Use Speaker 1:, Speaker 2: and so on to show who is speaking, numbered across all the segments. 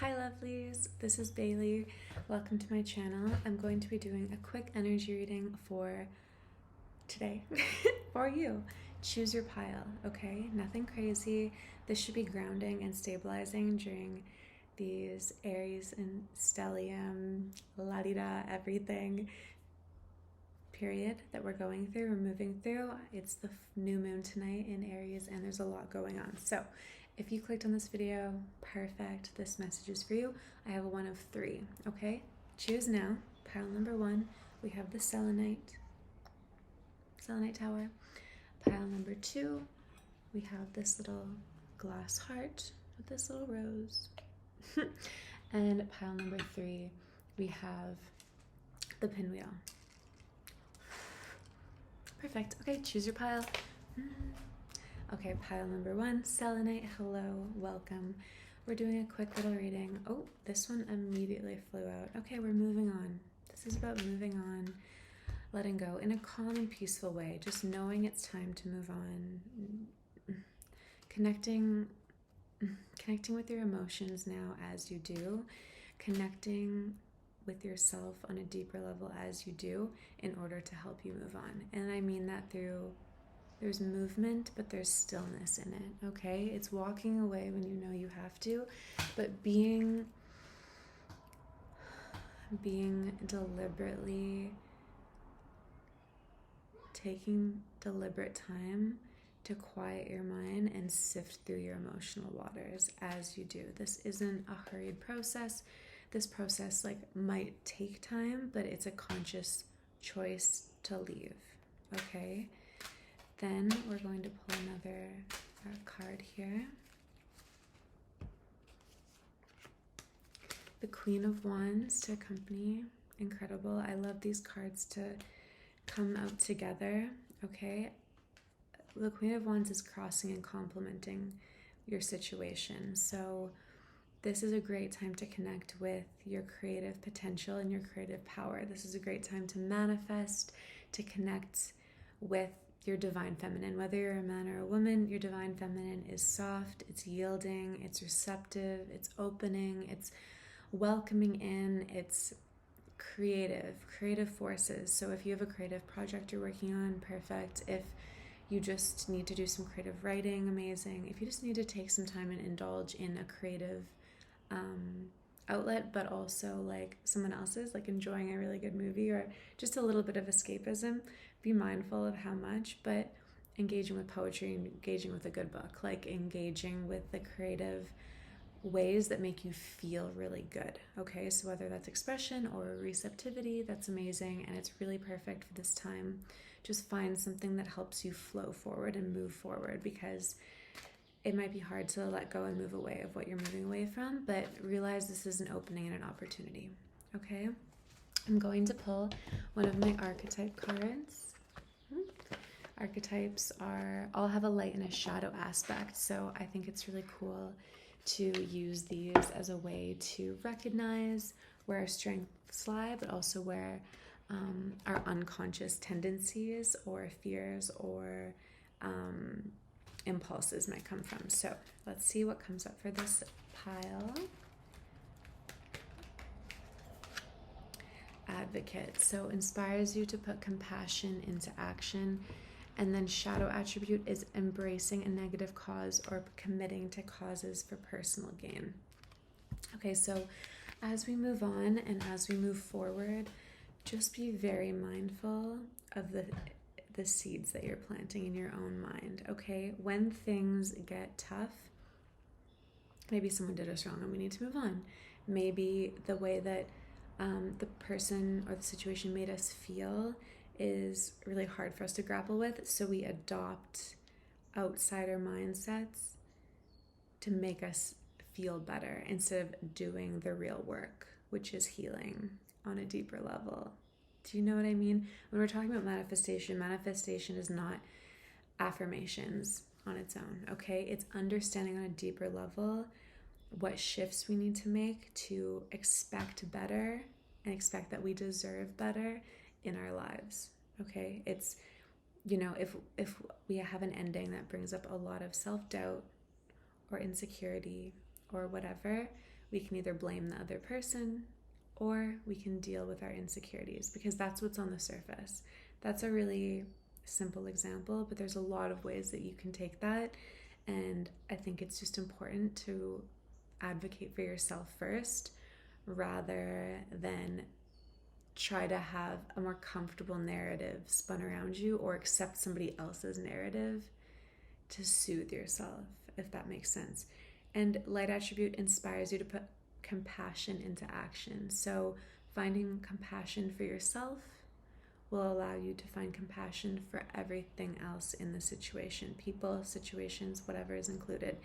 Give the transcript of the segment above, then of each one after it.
Speaker 1: Hi lovelies, this is Bailey. Welcome to my channel. I'm going to be doing a quick energy reading for today for you. Choose your pile, okay? Nothing crazy. This should be grounding and stabilizing during these Aries and stellium, la-di-da, everything period that we're going through, we're moving through. It's the new moon tonight in Aries and there's a lot going on. So if you clicked on this video, perfect. This message is for you. I have a one of three, okay? Choose now. Pile number one, we have the Selenite tower. Pile number two, we have this little glass heart with this little rose. And pile number three, we have the pinwheel. Perfect. Okay, choose your pile. Okay, pile number one, Selenite. Hello, welcome. We're doing a quick little reading. Oh, this one immediately flew out. Okay, we're moving on. This is about moving on, letting go in a calm and peaceful way, just knowing it's time to move on. Connecting with your emotions now as you do. Connecting with yourself on a deeper level as you do in order to help you move on. And I mean that through, there's movement, but there's stillness in it, okay? It's walking away when you know you have to, but being deliberately, taking deliberate time to quiet your mind and sift through your emotional waters as you do. This isn't a hurried process. This process might take time, but it's a conscious choice to leave, okay? Then we're going to pull another card here. The Queen of Wands to accompany. Incredible. I love these cards to come out together, okay? The Queen of Wands is crossing and complementing your situation. So this is a great time to connect with your creative potential and your creative power. This is a great time to manifest, to connect with your divine feminine. Whether you're a man or a woman, your divine feminine is soft, it's yielding, it's receptive, it's opening, it's welcoming in, it's creative forces. So if you have a creative project you're working on, perfect. If you just need to do some creative writing, amazing. If you just need to take some time and indulge in a creative outlet, but also someone else's, enjoying a really good movie or just a little bit of escapism, be mindful of how much, but engaging with poetry, engaging with a good book, engaging with the creative ways that make you feel really good, okay? So whether that's expression or receptivity, that's amazing, and it's really perfect for this time. Just find something that helps you flow forward and move forward, because it might be hard to let go and move away of what you're moving away from, but realize this is an opening and an opportunity, okay? I'm going to pull one of my archetype cards. Archetypes all have a light and a shadow aspect, so I think it's really cool to use these as a way to recognize where our strengths lie, but also where our unconscious tendencies or fears or impulses might come from. So let's see what comes up for this pile. Advocate. So inspires you to put compassion into action. And then shadow attribute is embracing a negative cause or committing to causes for personal gain. Okay, so as we move on and as we move forward, just be very mindful of the seeds that you're planting in your own mind, okay? When things get tough, maybe someone did us wrong and we need to move on. Maybe the way that the person or the situation made us feel is really hard for us to grapple with, so we adopt outsider mindsets to make us feel better instead of doing the real work, which is healing on a deeper level. Do you know what I mean? When we're talking about manifestation is not affirmations on its own, okay? It's understanding on a deeper level what shifts we need to make to expect better and expect that we deserve better in our lives, okay? It's, if we have an ending that brings up a lot of self-doubt or insecurity or whatever, We can either blame the other person or we can deal with our insecurities, because that's what's on the surface. That's a really simple example, but there's a lot of ways that you can take that. And I think it's just important to advocate for yourself first, rather than try to have a more comfortable narrative spun around you or accept somebody else's narrative to soothe yourself, if that makes sense. And light attribute inspires you to put compassion into action. So finding compassion for yourself will allow you to find compassion for everything else in the situation, people, situations, whatever is included.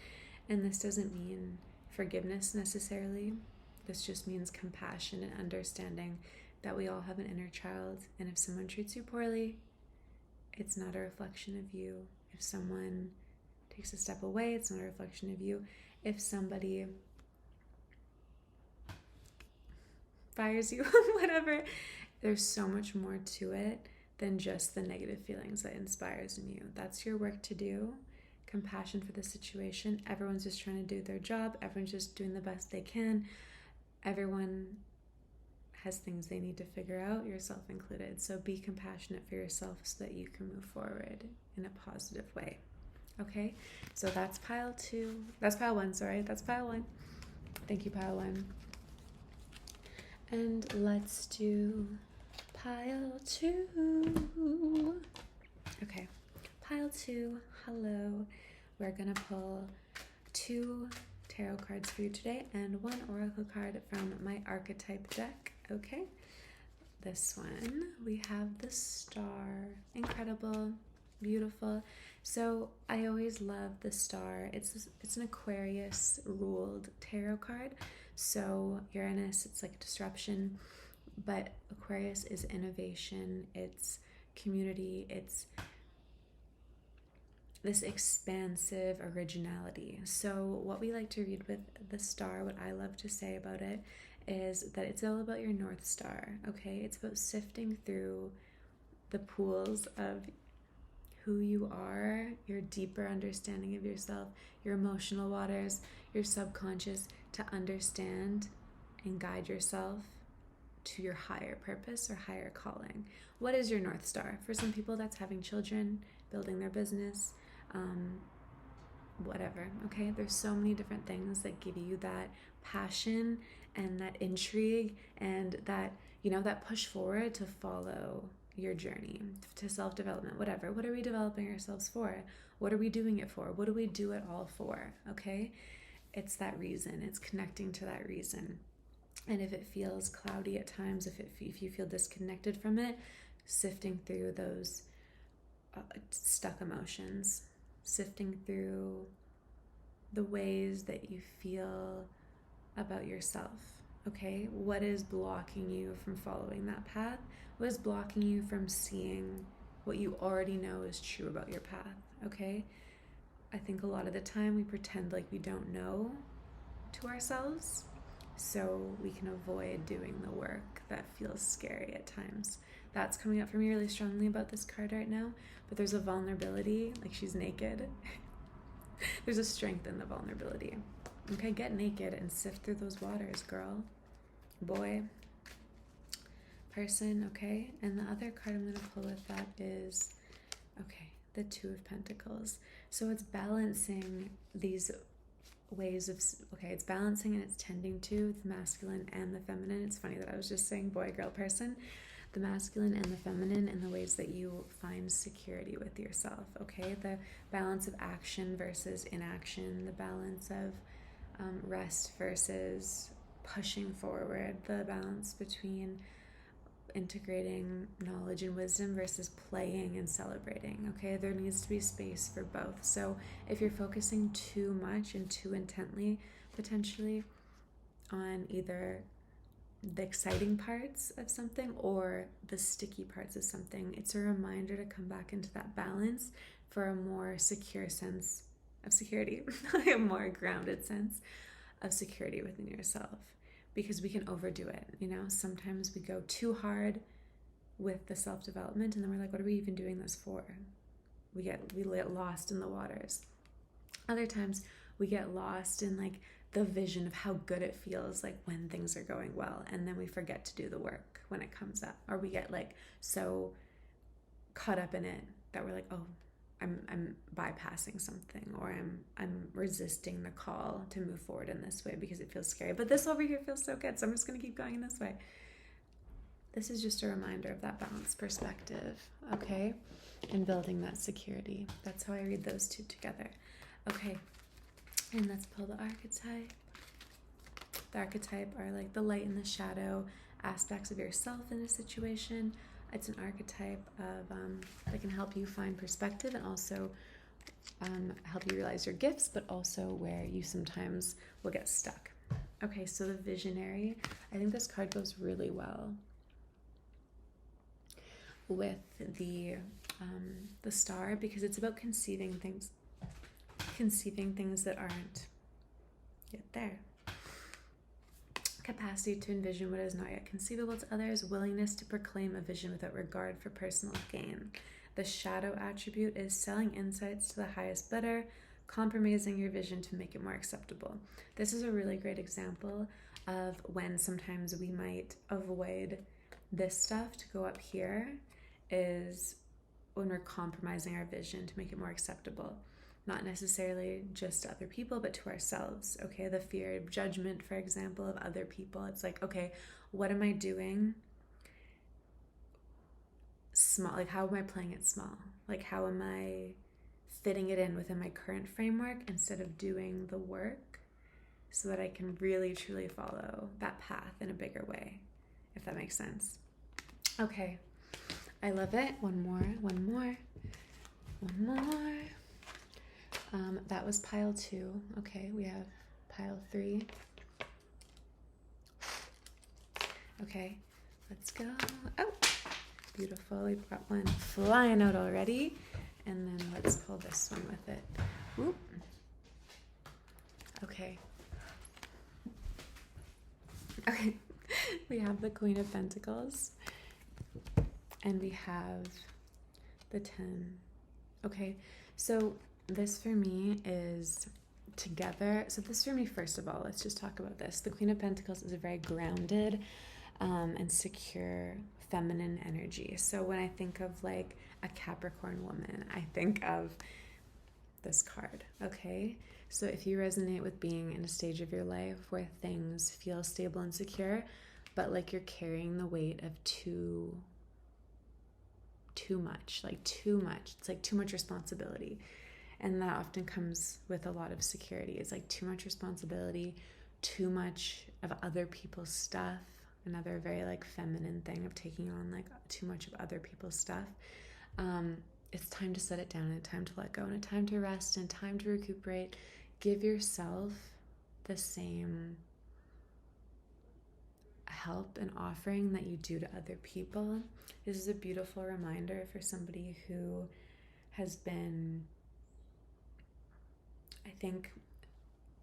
Speaker 1: And this doesn't mean forgiveness necessarily. This just means compassion and understanding that we all have an inner child, and if someone treats you poorly, it's not a reflection of you. If someone takes a step away, it's not a reflection of you. If somebody fires you, whatever, there's so much more to it than just the negative feelings that inspires in you. That's your work to do. Compassion for the situation. Everyone's just trying to do their job. Everyone's just doing the best they can. Everyone has things they need to figure out, yourself included. So be compassionate for yourself so that you can move forward in a positive way. Okay, so that's pile 2. That's pile 1, sorry. That's pile 1. Thank you, pile 1. And let's do pile 2. Okay, pile 2, hello. We're gonna pull 2 tarot cards for you today and 1 oracle card from my Archetype deck. Okay, this one, we have the Star. Incredible, beautiful. So I always love the Star. It's an Aquarius ruled tarot card. So Uranus, it's like disruption, but Aquarius is innovation, it's community, it's this expansive originality. So what we like to read with the Star, what I love to say about it, is that it's all about your North Star, okay? It's about sifting through the pools of who you are, your deeper understanding of yourself, your emotional waters, your subconscious, to understand and guide yourself to your higher purpose or higher calling. What is your North Star? For some people, that's having children, building their business, whatever, okay? There's so many different things that give you that passion and that intrigue and that, that push forward to follow your journey, to self-development, whatever. What are we developing ourselves for? What are we doing it for? What do we do it all for, okay? It's that reason. It's connecting to that reason. And if it feels cloudy at times, if you feel disconnected from it, sifting through those stuck emotions, sifting through the ways that you feel about yourself, okay? What is blocking you from following that path? What is blocking you from seeing what you already know is true about your path, okay? I think a lot of the time we pretend like we don't know to ourselves, so we can avoid doing the work that feels scary at times. That's coming up for me really strongly about this card right now, but there's a vulnerability, like she's naked. There's a strength in the vulnerability. Okay, get naked and sift through those waters, girl, boy, person, okay? And the other card I'm going to pull with that is, okay, the Two of Pentacles. So it's balancing these ways of, okay, it's balancing and it's tending to the masculine and the feminine. It's funny that I was just saying boy, girl, person. The masculine and the feminine in the ways that you find security with yourself, okay? The balance of action versus inaction, the balance of rest versus pushing forward, the balance between integrating knowledge and wisdom versus playing and celebrating, okay? There needs to be space for both. So if you're focusing too much and too intently, potentially, on either the exciting parts of something or the sticky parts of something, it's a reminder to come back into that balance for a more secure sense of security, a more grounded sense of security within yourself, because we can overdo it. Sometimes we go too hard with the self-development and then we're like, what are we even doing this for? We get lost in the waters. Other times we get lost in like the vision of how good it feels like when things are going well, and then we forget to do the work when it comes up, or we get like so caught up in it that we're like, oh, I'm bypassing something, or I'm resisting the call to move forward in this way because it feels scary, but this over here feels so good, so I'm just going to keep going in this way. This is just a reminder of that balanced perspective, okay, and building that security. That's how I read those two together. Okay, and let's pull the archetype. The archetype are like the light and the shadow aspects of yourself in a situation. It's an archetype of that can help you find perspective and also help you realize your gifts, but also where you sometimes will get stuck. Okay, so the visionary, I think this card goes really well with the star, because it's about conceiving things that aren't yet there. Capacity to envision what is not yet conceivable to others, willingness to proclaim a vision without regard for personal gain. The shadow attribute is selling insights to the highest bidder, compromising your vision to make it more acceptable. This is a really great example of when sometimes we might avoid this stuff to go up here, is when we're compromising our vision to make it more acceptable. Not necessarily just to other people, but to ourselves, okay? The fear of judgment, for example, of other people. It's like, okay, what am I doing small? Like, how am I playing it small? Like, how am I fitting it in within my current framework instead of doing the work so that I can really, truly follow that path in a bigger way, if that makes sense. Okay, I love it. One more. That was pile 2. Okay, we have pile 3. Okay, let's go. Oh, beautiful. We've got one flying out already. And then let's pull this one with it. Whoop. Okay. Okay, we have the Queen of Pentacles. And we have the 10. Okay, so this for me is together. So this for me, first of all, let's just talk about this. The Queen of Pentacles is a very grounded and secure feminine energy. So when I think of like a Capricorn woman, I think of this card, okay? So if you resonate with being in a stage of your life where things feel stable and secure, but like you're carrying the weight of too much. It's like too much responsibility. And that often comes with a lot of security. It's like too much responsibility, too much of other people's stuff. Another very like feminine thing of taking on like too much of other people's stuff. It's time to set it down, and time to let go, and a time to rest, and time to recuperate. Give yourself the same help and offering that you do to other people. This is a beautiful reminder for somebody who has been, I think,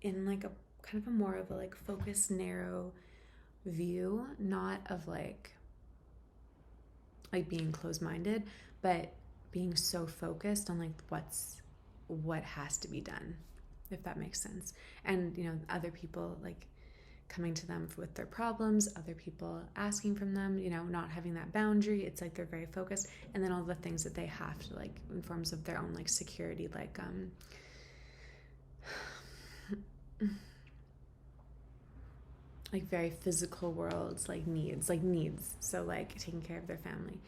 Speaker 1: in like a kind of a more of a like focused, narrow view, not of like being closed-minded, but being so focused on like what has to be done, if that makes sense. And you know, other people like coming to them with their problems, other people asking from them, you know, not having that boundary. It's like they're very focused, and then all the things that they have to like in forms of their own like security, like like very physical worlds, like needs. So like taking care of their family,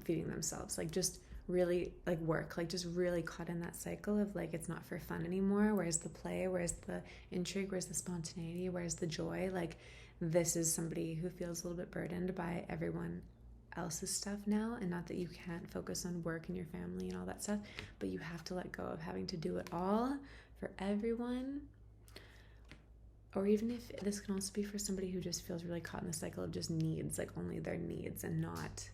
Speaker 1: feeding themselves, like just really like work, like just really caught in that cycle of like it's not for fun anymore. Where's the play? Where's the intrigue? Where's the spontaneity? Where's the joy? Like this is somebody who feels a little bit burdened by everyone else's stuff now, and not that you can't focus on work and your family and all that stuff, but you have to let go of having to do it all for everyone. Or even if this can also be for somebody who just feels really caught in the cycle of just needs, like only their needs and not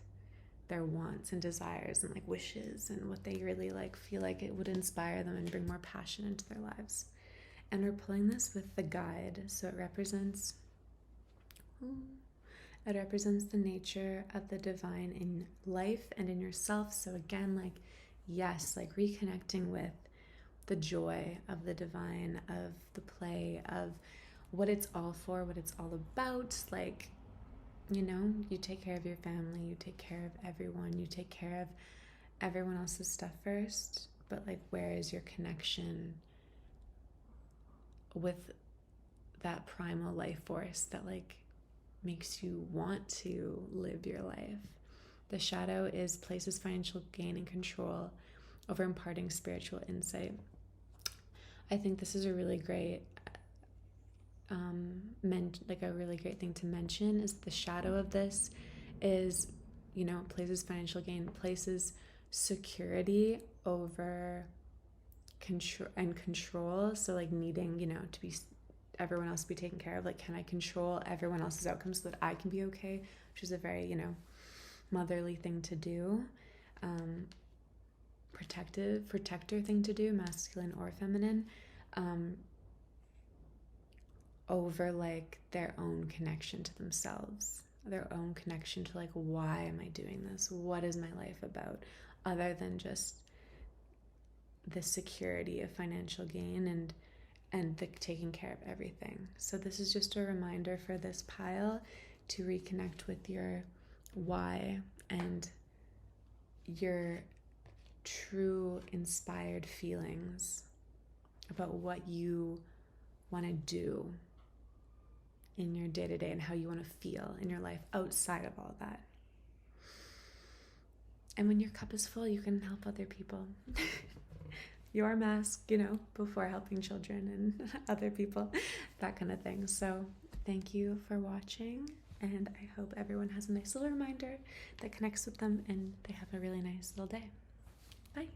Speaker 1: their wants and desires and like wishes and what they really like feel like it would inspire them and bring more passion into their lives. And we're pulling this with the guide, so it represents the nature of the divine in life and in yourself. So again, like yes, like reconnecting with the joy of the divine, of the play, of what it's all for, what it's all about. Like, you know, you take care of your family, you take care of everyone, you take care of everyone else's stuff first, but like, where is your connection with that primal life force that like makes you want to live your life? The shadow is places financial gain and control over imparting spiritual insight. I think this is a really great a really great thing to mention is the shadow of this is, you know, places financial gain, places security over control. So like needing, you know, to be everyone else to be taken care of. Like, can I control everyone else's outcomes so that I can be okay? Which is a very, you know, motherly thing to do, protector thing to do, masculine or feminine, over like their own connection to themselves, their own connection to like, why am I doing this? What is my life about? Other than just the security of financial gain and the taking care of everything. So this is just a reminder for this pile to reconnect with your why and your true inspired feelings about what you want to do in your day-to-day and how you want to feel in your life outside of all that. And when your cup is full, you can help other people. Your mask, you know, before helping children and other people, that kind of thing. So thank you for watching, and I hope everyone has a nice little reminder that connects with them and they have a really nice little day. Bye.